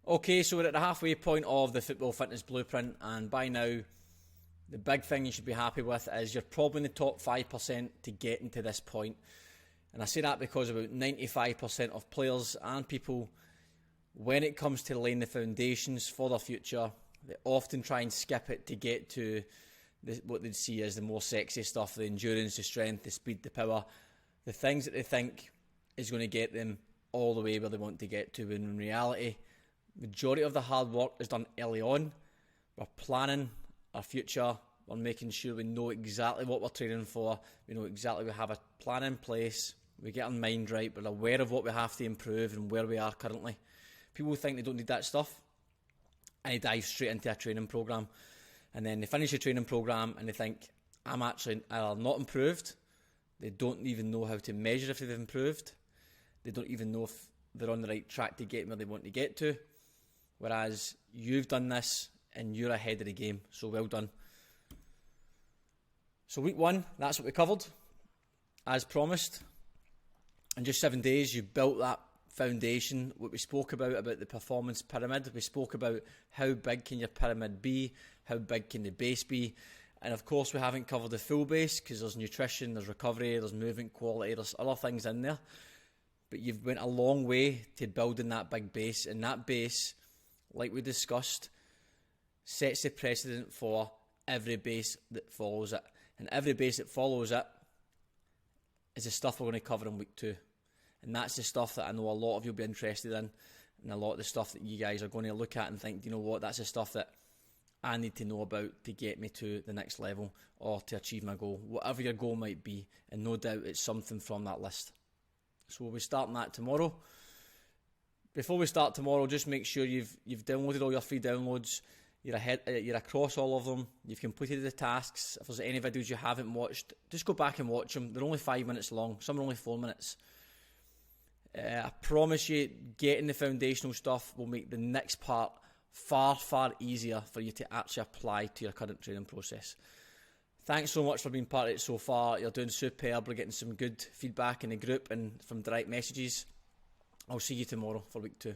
Okay, so we're at the halfway point of the Football Fitness Blueprint, and by now, the big thing you should be happy with is you're probably in the top 5% to getting to this point. And I say that because about 95% of players and people, when it comes to laying the foundations for their future, they often try and skip it to get to what they'd see as the more sexy stuff, the endurance, the strength, the speed, the power, the things that they think is going to get them all the way where they want to get to, when in reality, majority of the hard work is done early on. We're planning our future, we're making sure we know exactly what we're training for, we know exactly we have a plan in place, we get our mind right, we're aware of what we have to improve and where we are currently. People think they don't need that stuff, and they dive straight into a training programme, and then they finish a training programme and they think, I'm actually either not improved, they don't even know how to measure if they've improved, they don't even know if they're on the right track to get where they want to get to, whereas you've done this and you're ahead of the game, so well done. So week 1, that's what we covered. As promised, in just 7 days you've built that foundation, what we spoke about the performance pyramid. We spoke about how big can your pyramid be, how big can the base be, and of course we haven't covered the full base because there's nutrition, there's recovery, there's movement quality, there's other things in there, but you've went a long way to building that big base, and that base, like we discussed, sets the precedent for every base that follows it, and every base that follows it is the stuff we're going to cover in week 2. And that's the stuff that I know a lot of you will be interested in, and a lot of the stuff that you guys are going to look at and think, do you know what, that's the stuff that I need to know about to get me to the next level or to achieve my goal, whatever your goal might be, and no doubt it's something from that list. So we'll be starting that tomorrow. Before we start tomorrow, just make sure you've downloaded all your free downloads, you're across all of them, you've completed the tasks. If there's any videos you haven't watched, just go back and watch them. They're only 5 minutes long, some are only 4 minutes. I promise you, getting the foundational stuff will make the next part far, far easier for you to actually apply to your current training process. Thanks so much for being part of it so far. You're doing superb. We're getting some good feedback in the group and from direct messages. I'll see you tomorrow for week 2.